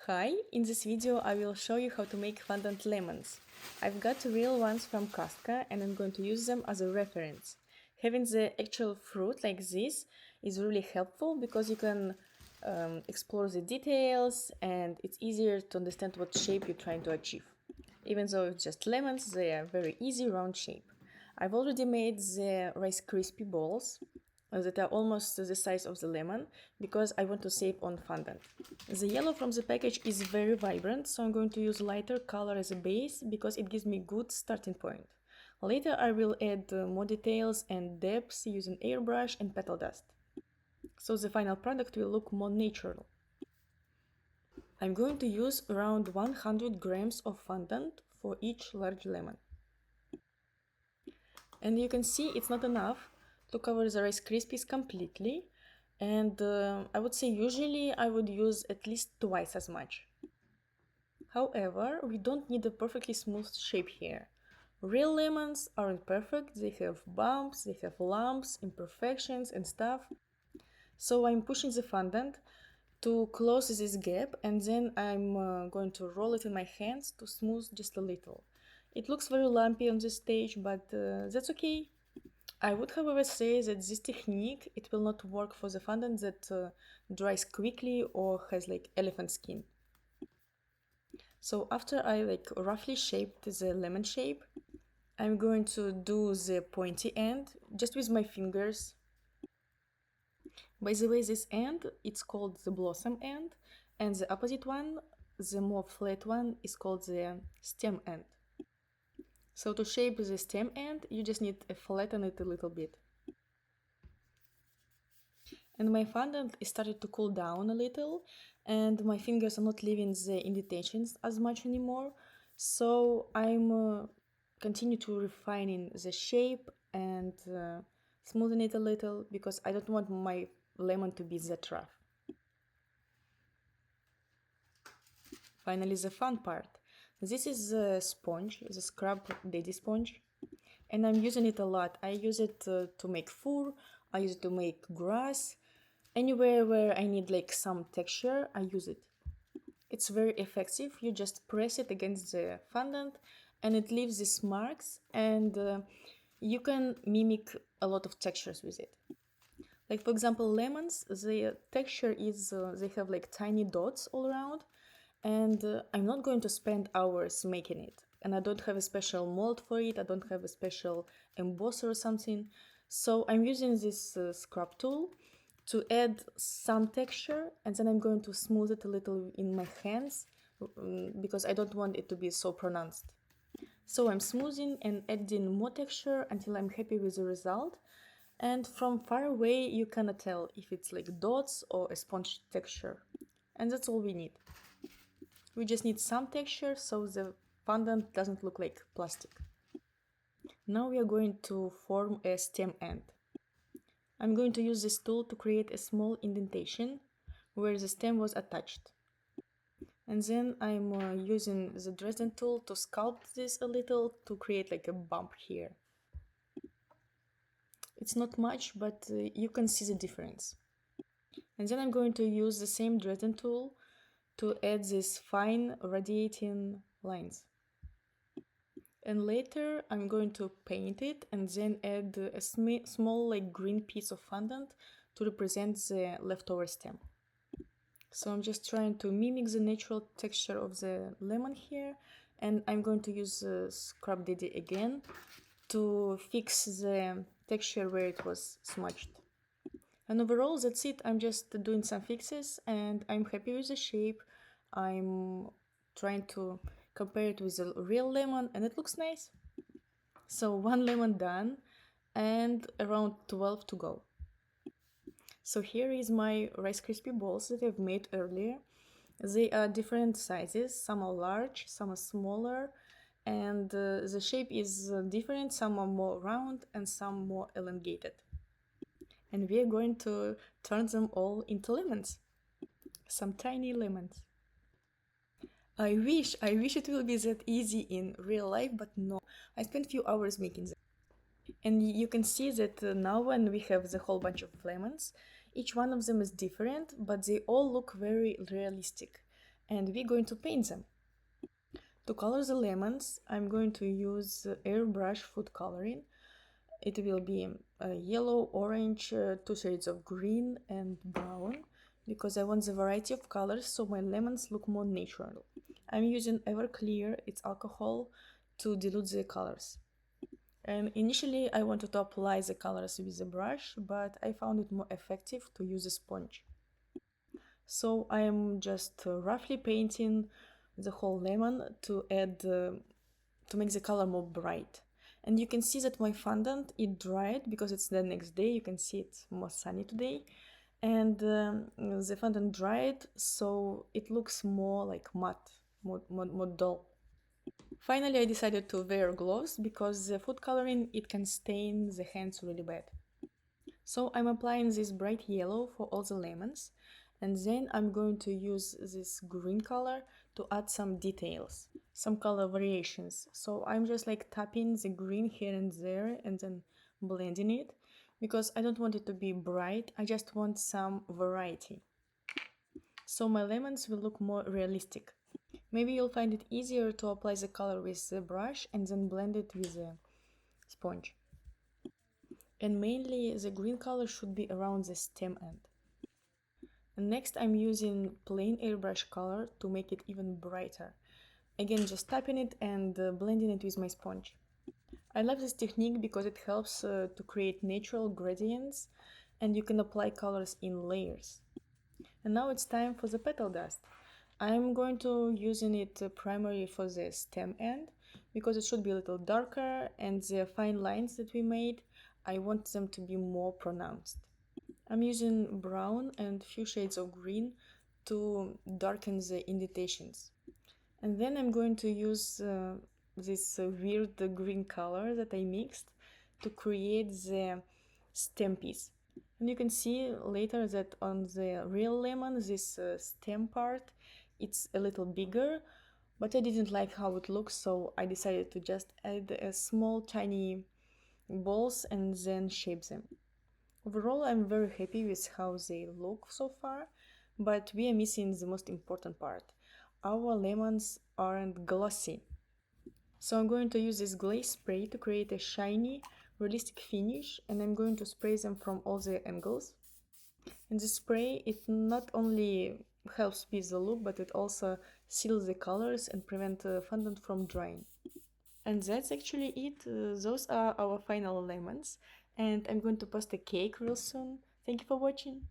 Hi, in this video I will show you how to make fondant lemons. I've got real ones from Costco and I'm going to use them as a reference. Having the actual fruit like this is really helpful because you can explore the details and it's easier to understand what shape you're trying to achieve. Even though it's just lemons, they are very easy round shape. I've already made the Rice Krispie balls that are almost the size of the lemon because I want to save on fondant. The yellow from the package is very vibrant, so I'm going to use lighter color as a base because it gives me good starting point. Later I will add more details and depths using airbrush and petal dust. So the final product will look more natural. I'm going to use around 100 grams of fondant for each large lemon. And you can see it's not enough to cover the Rice Krispies completely, and I would say usually I would use at least twice as much. However, we don't need a perfectly smooth shape here. Real lemons aren't perfect, they have bumps, they have lumps, imperfections and stuff. So I'm pushing the fondant to close this gap and then I'm going to roll it in my hands to smooth just a little. It looks very lumpy on this stage, but that's okay. I would however say that this technique, it will not work for the fondant that dries quickly or has like elephant skin. So after I roughly shaped the lemon shape, I'm going to do the pointy end just with my fingers. By the way, this end, it's called the blossom end, and the opposite one, the more flat one, is called the stem end. So to shape the stem end, you just need to flatten it a little bit. And my fondant is started to cool down a little, and my fingers are not leaving the indentations as much anymore. So I'm continue to refining the shape and smoothing it a little because I don't want my lemon to be that rough. Finally, the fun part. This is the sponge, the scrub daddy sponge, and I'm using it a lot. I use it to make fur, I use it to make grass. Anywhere where I need like some texture, I use it. It's very effective. You just press it against the fondant and it leaves these marks, and you can mimic a lot of textures with it. Like for example, lemons, the texture is, they have like tiny dots all around, and I'm not going to spend hours making it. And I don't have a special mold for it, I don't have a special embosser or something. So I'm using this scrub tool to add some texture, and then I'm going to smooth it a little in my hands because I don't want it to be so pronounced. So I'm smoothing and adding more texture until I'm happy with the result. And from far away you cannot tell if it's like dots or a sponge texture. And that's all we need. We just need some texture so the fondant doesn't look like plastic. Now we are going to form a stem end. I'm going to use this tool to create a small indentation where the stem was attached. And then I'm using the Dresden tool to sculpt this a little to create like a bump here. It's not much, but you can see the difference. And then I'm going to use the same Dresden tool to add these fine radiating lines. And later I'm going to paint it and then add a small like green piece of fondant to represent the leftover stem. So I'm just trying to mimic the natural texture of the lemon here, and I'm going to use Scrub Daddy again to fix the texture where it was smudged. And overall that's it. I'm just doing some fixes and I'm happy with the shape. I'm trying to compare it with a real lemon and it looks nice. So one lemon done and around 12 to go. So here is my Rice Krispie balls that I've made earlier. They are different sizes, some are large, some are smaller, and the shape is different, some are more round and some more elongated. And we are going to turn them all into lemons. Some tiny lemons. I wish it will be that easy in real life, but no. I spent a few hours making them. And you can see that now when we have the whole bunch of lemons, each one of them is different, but they all look very realistic. and we're going to paint them. To color the lemons, I'm going to use airbrush food coloring. It will be yellow, orange, two shades of green and brown, because I want the variety of colors so my lemons look more natural. I'm using Everclear, it's alcohol, to dilute the colors. And initially I wanted to apply the colors with a brush, but I found it more effective to use a sponge. So I'm just roughly painting the whole lemon to add to make the color more bright. And you can see that my fondant, it dried because it's the next day. You can see it's more sunny today. And the fondant dried, so it looks more like matte, more dull. Finally, I decided to wear gloves because the food coloring, it can stain the hands really bad. So I'm applying this bright yellow for all the lemons, and then I'm going to use this green color to add some details, some color variations. So I'm just like tapping the green here and there and then blending it, because I don't want it to be bright, I just want some variety. So my lemons will look more realistic. Maybe you'll find it easier to apply the color with the brush and then blend it with a sponge. And mainly the green color should be around the stem end. And next I'm using plain airbrush color to make it even brighter. Again, just tapping it and blending it with my sponge. I love this technique because it helps to create natural gradients, and you can apply colors in layers. And now it's time for the petal dust. I'm going to using it primarily for the stem end because it should be a little darker, and the fine lines that we made, I want them to be more pronounced. I'm using brown and few shades of green to darken the indentations. And then I'm going to use this weird green color that I mixed to create the stem piece. And you can see later that on the real lemon, this stem part, it's a little bigger, but I didn't like how it looks, so I decided to just add a small tiny balls and then shape them. Overall, I'm very happy with how they look so far, but we are missing the most important part. Our lemons aren't glossy. So I'm going to use this glaze spray to create a shiny, realistic finish, and I'm going to spray them from all the angles. And the spray, it not only helps with the look, but it also seals the colors and prevent fondant from drying. And that's actually it. Those are our final lemons, and I'm going to post a cake real soon. Thank you for watching.